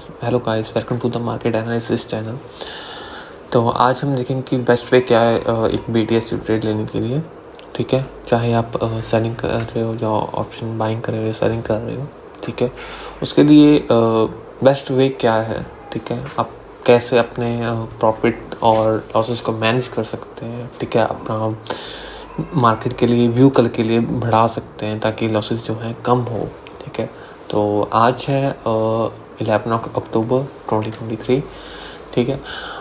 Hello guys, welcome to the market analysis channel. तो आज हम देखेंगे कि बेस्ट वे क्या है एक BTS ट्रेड लेने के लिए। ठीक है, चाहे आप सेलिंग कर रहे हो या ऑप्शन बाइंग कर रहे हो, सेलिंग कर रहे हो, ठीक है, उसके लिए बेस्ट वे क्या है। ठीक है, आप कैसे अपने प्रॉफिट और लॉसेस को मैनेज कर सकते हैं। ठीक है, अपना मार्केट के लिए व्यू कल के लिए बढ़ा सकते हैं ताकि लॉसेस जो हैं कम हो। ठीक है, तो आज है 11 अक्टूबर 2023। ठीक है,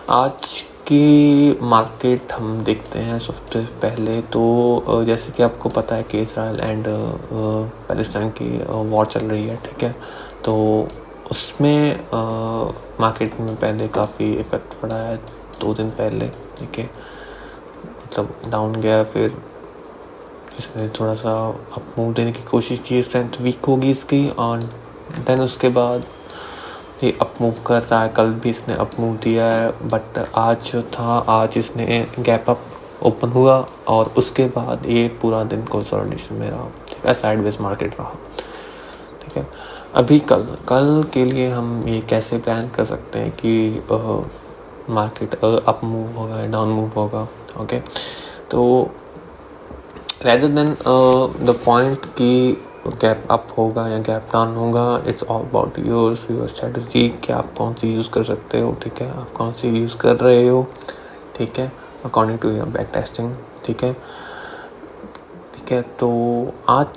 आज की मार्केट हम देखते हैं। सबसे पहले तो जैसे कि आपको पता है कि इसराइल एंड पैलेस्टाइन की वॉर चल रही है। ठीक है, तो उसमें मार्केट में पहले काफ़ी इफ़ेक्ट पड़ा है 2 दिन पहले। ठीक है, मतलब डाउन गया, फिर इसने थोड़ा सा अप मूव देने की कोशिश की, स्ट्रेंथ वीक होगी इसकी, और देन उसके बाद ये अप मूव कर रहा है। कल भी इसने अप मूव दिया है, बट आज जो था, आज इसने गैप अप ओपन हुआ और उसके बाद ये पूरा दिन कंसोलिडेशन में रहा। ठीक है, साइडवेज मार्केट रहा। ठीक है, अभी कल के लिए हम ये कैसे प्लान कर सकते हैं कि मार्केट अप मूव होगा या डाउन मूव होगा। ओके, तो रेदर देन द पॉइंट कि गैप अप होगा या गैप डाउन होगा, it's all about your strategy कि आप कौन सी यूज़ कर सकते हो। ठीक है, आप कौन सी यूज़ कर रहे हो। ठीक है, according to your back testing. ठीक है, ठीक है, तो आज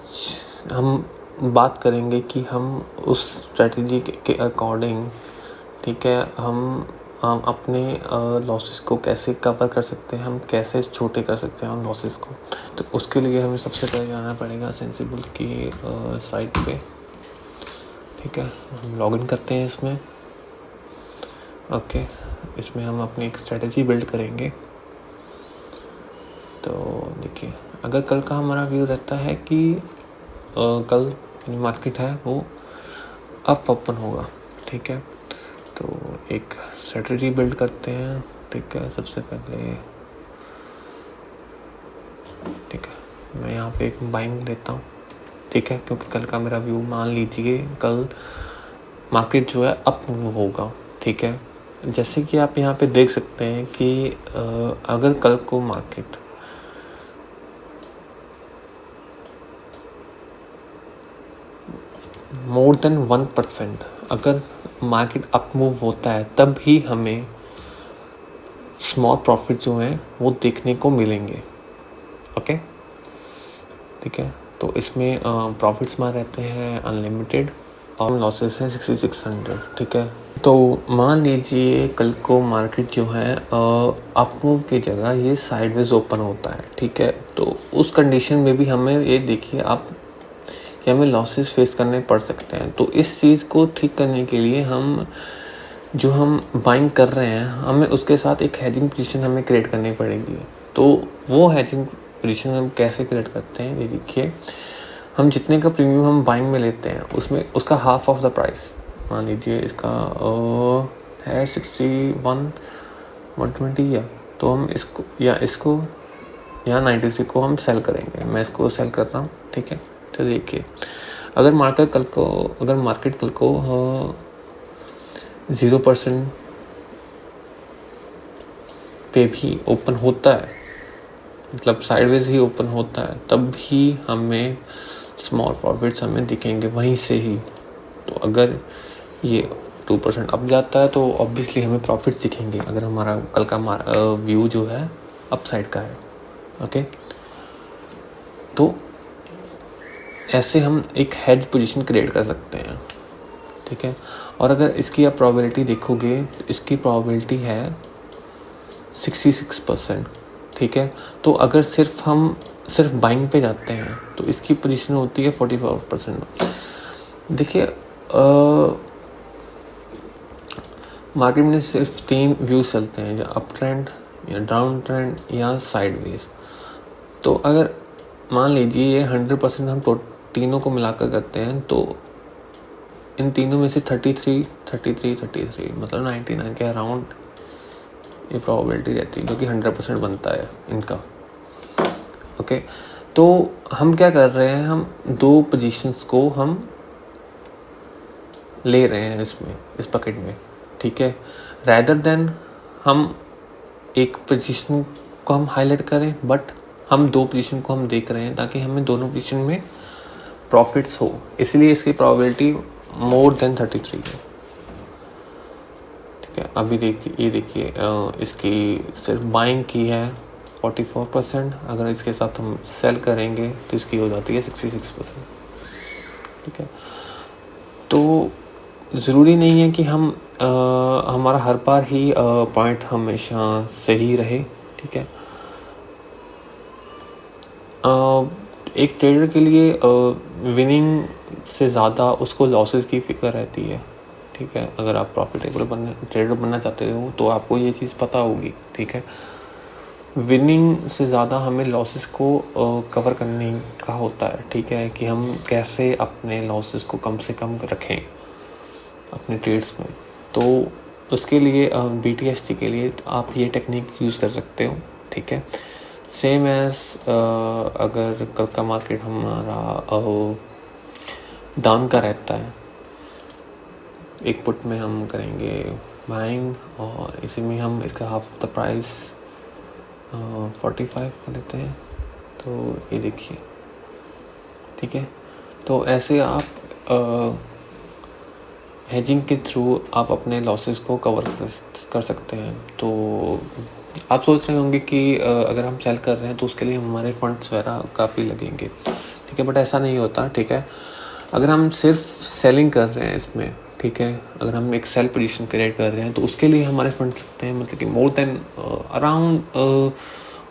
हम बात करेंगे कि हम उस स्ट्रेटजी के अकॉर्डिंग, ठीक है, हम अपने लॉसेस को कैसे कवर कर सकते हैं, हम कैसे छोटे कर सकते हैं हम लॉसेस को। तो उसके लिए हमें सबसे पहले जाना पड़ेगा सेंसिबल की साइट पे। ठीक है, हम लॉगिन करते हैं इसमें। ओके, इसमें हम अपनी एक स्ट्रेटजी बिल्ड करेंगे। तो देखिए, अगर कल का हमारा व्यू रहता है कि कल मार्केट है वो अप ओपन होगा। ठीक है, तो एक स्ट्रेटजी बिल्ड करते हैं। ठीक है, सबसे पहले ठीक है, मैं यहाँ पे एक बाइंग लेता हूँ। ठीक है, क्योंकि कल का मेरा व्यू, मान लीजिए कल मार्केट जो है अप होगा। ठीक है, जैसे कि आप यहाँ पे देख सकते हैं कि अगर कल को मार्केट मोर देन 1%, अगर मार्केट अप मूव होता है, तब ही हमें स्मॉल प्रॉफिट जो हैं वो देखने को मिलेंगे। ओके, ठीक है, तो इसमें प्रॉफिट्स में रहते हैं अनलिमिटेड और लॉसेस हैं 6600। ठीक है, तो मान लीजिए कल को मार्केट जो है अप मूव की जगह ये साइडवेज ओपन होता है। ठीक है, तो उस कंडीशन में भी हमें ये देखिए आप कि हमें लॉसेस फेस करने पड़ सकते हैं। तो इस चीज़ को ठीक करने के लिए हम बाइंग कर रहे हैं, हमें उसके साथ एक हेजिंग पोजीशन हमें क्रिएट करनी पड़ेगी। तो वो हेजिंग पोजीशन हम कैसे क्रिएट करते हैं, ये देखिए, हम जितने का प्रीमियम हम बाइंग में लेते हैं उसमें उसका हाफ ऑफ द प्राइस, मान लीजिए इसका है 61 120 या, तो हम इसको या 93 को हम सेल करेंगे। मैं इसको सेल कर रहा हूँ। ठीक है, तो देखिए, अगर मार्केट कल को 0% पे भी ओपन होता है, मतलब साइडवेज ही ओपन होता है, तब भी हमें स्मॉल प्रॉफिट्स हमें दिखेंगे वहीं से ही। तो अगर ये 2% अप जाता है तो ऑब्वियसली हमें प्रॉफिट्स दिखेंगे, अगर हमारा कल का व्यू जो है अपसाइड का है। ओके, तो ऐसे हम एक हेज पोजीशन क्रिएट कर सकते हैं। ठीक है, और अगर इसकी आप प्रोबेबिलिटी देखोगे तो इसकी प्रोबेबिलिटी है 66%। ठीक है, तो अगर हम सिर्फ बाइंग पे जाते हैं तो इसकी पोजीशन होती है 44%। देखिए, मार्केट में सिर्फ 3 व्यूज चलते हैं, या अप ट्रेंड या डाउन ट्रेंड या साइडवेज। तो अगर मान लीजिए ये 100% हम तीनों को मिलाकर करते हैं, तो इन तीनों में से 33 मतलब 99 के अराउंड ये प्रोबेबिलिटी रहती है, जो कि 100% बनता है इनका। ओके, तो हम क्या कर रहे हैं, हम 2 पोजीशंस को हम ले रहे हैं इसमें, इस बकेट में, ठीक है, रैदर देन हम एक पोजीशन को हम हाईलाइट करें, बट हम 2 पोजीशन को हम देख रहे हैं ताकि हमें दोनों पोजीशन में प्रॉफिट्स हो, इसलिए इसकी प्रोबेबिलिटी मोर देन 33 है, ठीक है। अभी देखिए, ये देखिए इसकी सिर्फ बाइंग की है 44%, अगर इसके साथ हम सेल करेंगे तो इसकी हो जाती है 66%, ठीक है। तो ज़रूरी नहीं है कि हम हमारा हर बार ही पॉइंट हमेशा सही रहे, ठीक है। एक ट्रेडर के लिए विनिंग से ज़्यादा उसको लॉसेस की फिक्र रहती है, ठीक है। अगर आप प्रॉफिटेबल ट्रेडर बनना चाहते हो तो आपको ये चीज़ पता होगी, ठीक है। विनिंग से ज़्यादा हमें लॉसेस को कवर करने का होता है, ठीक है, कि हम कैसे अपने लॉसेस को कम से कम रखें अपने ट्रेड्स में। तो उसके लिए BTST के लिए आप ये टेक्निक यूज़ कर सकते हो, ठीक है। सेम एज अगर कल का मार्केट हमारा डाउन का रहता है, एक पुट में हम करेंगे बाइंग और इसी में हम इसका हाफ द प्राइस 45 कर लेते हैं, तो ये देखिए, ठीक है। तो ऐसे आप हेजिंग के थ्रू आप अपने लॉसेस को कवर कर सकते हैं। तो आप सोच रहे होंगे कि अगर हम सेल कर रहे हैं तो उसके लिए हमारे फंड्स वगैरह काफ़ी लगेंगे, ठीक है, बट ऐसा नहीं होता, ठीक है। अगर हम सिर्फ सेलिंग कर रहे हैं इसमें, ठीक है, अगर हम एक सेल पोजीशन क्रिएट कर रहे हैं तो उसके लिए हमारे फंड्स लगते हैं, मतलब कि मोर देन अराउंड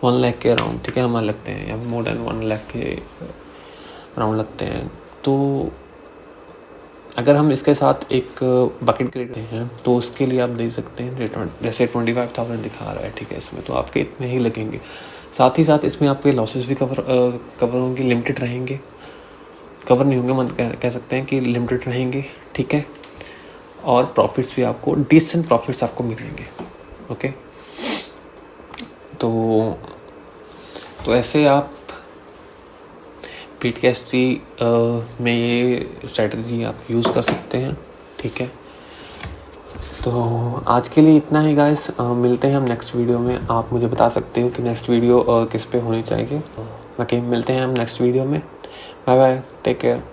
1 लाख के अराउंड, ठीक है, हमारे लगते हैं, या मोर देन 1 लाख के अराउंड लगते हैं। तो अगर हम इसके साथ एक बकेट क्रिएट करते हैं तो उसके लिए आप दे सकते हैं जैसे 25,000 दिखा रहा है, ठीक है, इसमें तो आपके इतने ही लगेंगे। साथ ही साथ इसमें आपके लॉसेस भी कवर होंगे, लिमिटेड रहेंगे, कवर नहीं होंगे, मतलब कह सकते हैं कि लिमिटेड रहेंगे, ठीक है। और प्रॉफिट्स भी आपको डिसेंट प्रॉफिट्स आपको मिलेंगे, ओके। तो ऐसे आप BTST में ये स्ट्रेटजी आप यूज़ कर सकते हैं, ठीक है। तो आज के लिए इतना ही गाइस, मिलते हैं हम नेक्स्ट वीडियो में। आप मुझे बता सकते हो कि नेक्स्ट वीडियो किस पे होनी चाहिए। बाकी मिलते हैं हम नेक्स्ट वीडियो में। Bye bye, take care.